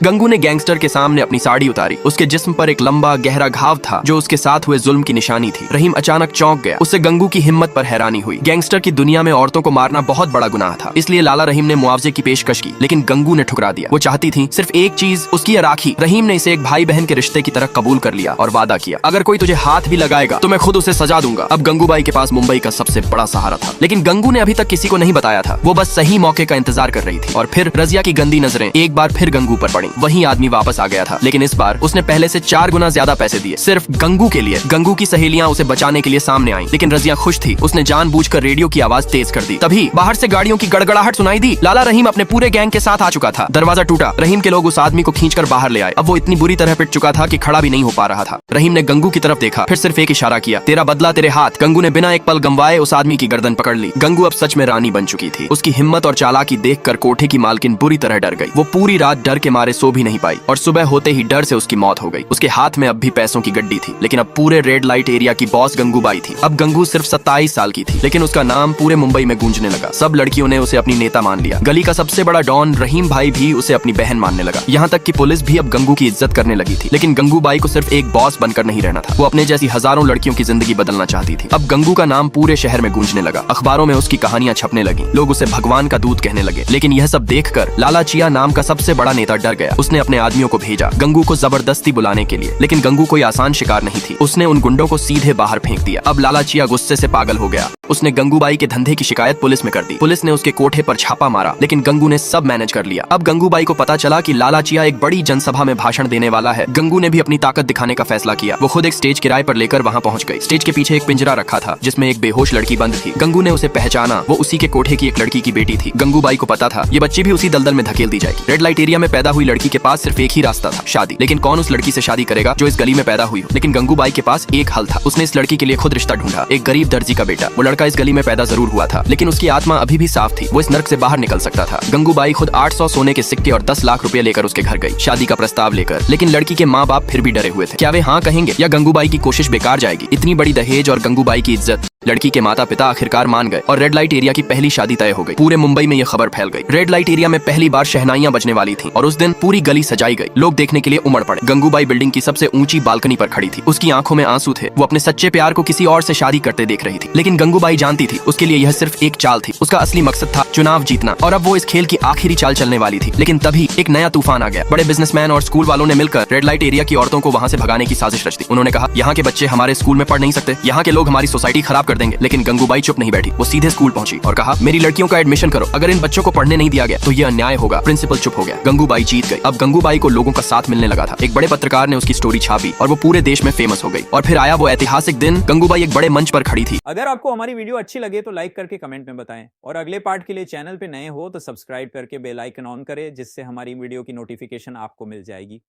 गंगू ने गैंगस्टर के सामने अपनी साड़ी उतारी। उसके जिस्म पर एक लंबा गहरा घाव था जो उसके साथ हुए जुल्म की निशानी थी। रहीम अचानक चौंक गया। उससे गंगू की हिम्मत पर हैरानी हुई। गैंगस्टर की दुनिया में औरतों को मारना बहुत बड़ा गुनाह था, इसलिए लाला रहीम ने मुआवजे की पेशकश की, लेकिन गंगू ने ठुकरा दिया। वो चाहती थी सिर्फ एक चीज, उसकी राखी। रहीम ने इसे एक भाई बहन के रिश्ते की तरह कबूल कर लिया और वादा किया, अगर कोई तुझे हाथ भी लगाएगा तो मैं खुद उसे सजा दूंगा। अब गंगूबाई के पास मुंबई का सबसे बड़ा सहारा था, लेकिन गंगू ने अभी तक किसी को नहीं बताया था। वो बस सही मौके का इंतजार कर रही थी। और फिर रजिया की गंदी नजरें एक बार फिर गंगू पर पड़ी। वही आदमी वापस आ गया था, लेकिन इस बार उसने पहले से 4 गुना ज्यादा पैसे दिए, सिर्फ गंगू के लिए। गंगू की सहेलियां उसे बचाने के लिए सामने आईं, लेकिन रजिया खुश थी। उसने जानबूझकर रेडियो की आवाज तेज कर दी। तभी बाहर से गाड़ियों की गड़गड़ाहट सुनाई दी। लाला रहीम अपने पूरे गैंग के साथ आ चुका था। दरवाजा टूटा। रहीम के लोग उस आदमी को खींचकर बाहर ले आए। अब वो इतनी बुरी तरह पिट चुका था कि खड़ा भी नहीं हो पा रहा था। रहीम ने गंगू की तरफ देखा, फिर सिर्फ एक इशारा किया, तेरा बदला तेरे हाथ। गंगू ने बिना एक पल गंवाए उस आदमी की गर्दन पकड़ ली। गंगू अब सच में रानी बन चुकी थी। उसकी हिम्मत और चालाकी देखकर कोठे की मालकिन बुरी तरह डर गई। वो पूरी रात डर के मारे सो भी नहीं पाई और सुबह होते ही डर से उसकी मौत हो गई। उसके हाथ में अब भी पैसों की गड्डी थी, लेकिन अब पूरे रेड लाइट एरिया की बॉस गंगूबाई थी। अब गंगू सिर्फ 27 साल की थी, लेकिन उसका नाम पूरे मुंबई में गूंजने लगा। सब लड़कियों ने उसे अपनी नेता मान लिया। गली का सबसे बड़ा डॉन रहीम भाई भी उसे अपनी बहन मानने लगा। यहाँ तक कि पुलिस भी अब गंगू की इज्जत करने लगी थी। लेकिन गंगूबाई को सिर्फ एक बॉस बनकर नहीं रहना था, वो अपने जैसी हजारों लड़कियों की जिंदगी बदलना चाहती थी। अब गंगू का नाम पूरे शहर में गूंजने लगा। अखबारों में उसकी कहानियां छपने लगी। लोग उसे भगवान का दूत कहने लगे। लेकिन यह सब देखकर लाला चिया नाम का सबसे बड़ा नेता डर गया। उसने अपने आदमियों को भेजा गंगू को जबरदस्ती बुलाने के लिए, लेकिन गंगू कोई आसान शिकार नहीं थी। उसने उन गुंडों को सीधे बाहर फेंक दिया। अब लाला चिया गुस्से से पागल हो गया। उसने गंगूबाई के धंधे की शिकायत पुलिस में कर दी। पुलिस ने उसके कोठे पर छापा मारा, लेकिन गंगू ने सब मैनेज कर लिया। अब गंगूबाई को पता चला कि लाला चिया एक बड़ी जनसभा में भाषण देने वाला है। गंगू ने भी अपनी ताकत दिखाने का फैसला किया। वो खुद एक स्टेज किराए पर लेकर वहां पहुंच गई। स्टेज के पीछे एक पिंजरा रखा था जिसमें एक बेहोश लड़की बंद थी। गंगू ने उसे पहचाना। वो उसी के कोठे की एक लड़की की बेटी थी। गंगूबाई को पता था ये बच्ची भी उसी दलदल में धकेल दी जाएगी। रेड लाइट एरिया में पैदा हुई लड़की के पास सिर्फ एक ही रास्ता था, शादी। लेकिन कौन उस लड़की से शादी करेगा जो इस गली में पैदा हुई हो? लेकिन गंगूबाई के पास एक हल था। उसने इस लड़की के लिए खुद रिश्ता ढूंढा, एक गरीब दर्जी का बेटा। वो लड़का इस गली में पैदा जरूर हुआ था, लेकिन उसकी आत्मा अभी भी साफ थी। वो इस नर्क से बाहर निकल सकता था। गंगूबाई खुद 800 सोने के सिक्के और 10 लाख रुपए लेकर उसके घर गई, शादी का प्रस्ताव लेकर। लेकिन लड़की के माँ बाप फिर भी डरे हुए थे। क्या वे हाँ कहेंगे या गंगूबाई की कोशिश बेकार जाएगी? इतनी बड़ी दहेज और गंगूबाई की इज्जत। लड़की के माता पिता आखिरकार मान गए और रेड लाइट एरिया की पहली शादी तय हो गई। पूरे मुंबई में यह खबर फैल गई। रेड लाइट एरिया में पहली बार शहनाइयां बजने वाली थीं और उस दिन पूरी गली सजाई गई। लोग देखने के लिए उमड़ पड़े। गंगूबाई बिल्डिंग की सबसे ऊंची बालकनी पर खड़ी थी। उसकी आंखों में आंसू थे। वो अपने सच्चे प्यार को किसी और से शादी करते देख रही थी। लेकिन गंगूबाई जानती थी उसके लिए यह सिर्फ एक चाल थी। उसका असली मकसद था चुनाव जीतना, और अब वो इस खेल की आखिरी चाल चलने वाली थी। लेकिन तभी एक नया तूफान आ गया। बड़े बिजनेसमैन और स्कूल वालों ने मिलकर रेड लाइट एरिया की औरतों को वहाँ से भगाने की साजिश रच दी। उन्होंने कहा यहाँ के बच्चे हमारे स्कूल में पढ़ नहीं सकते, यहाँ के लोग हमारी सोसाइटी खराब कर देंगे। लेकिन गंगूबाई चुप नहीं बैठी। वो सीधे स्कूल पहुंची और कहा मेरी लड़कियों का एडमिशन करो। अगर इन बच्चों को पढ़ने नहीं दिया गया तो ये अन्याय होगा। प्रिंसिपल चुप हो गया। गंगूबाई जीत गई। अब गंगूबाई को लोगों का साथ मिलने लगा था। एक बड़े पत्रकार ने उसकी स्टोरी छापी और वो पूरे देश में फेमस हो गई। और फिर आया वो ऐतिहासिक दिन। गंगूबाई एक बड़े मंच पर खड़ी थी। अगर आपको हमारी वीडियो अच्छी लगे तो लाइक करके कमेंट में बताएं, और अगले पार्ट के लिए चैनल पे नए हो तो सब्सक्राइब करके बेल आइकन ऑन करें, जिससे हमारी वीडियो की नोटिफिकेशन आपको मिल जाएगी।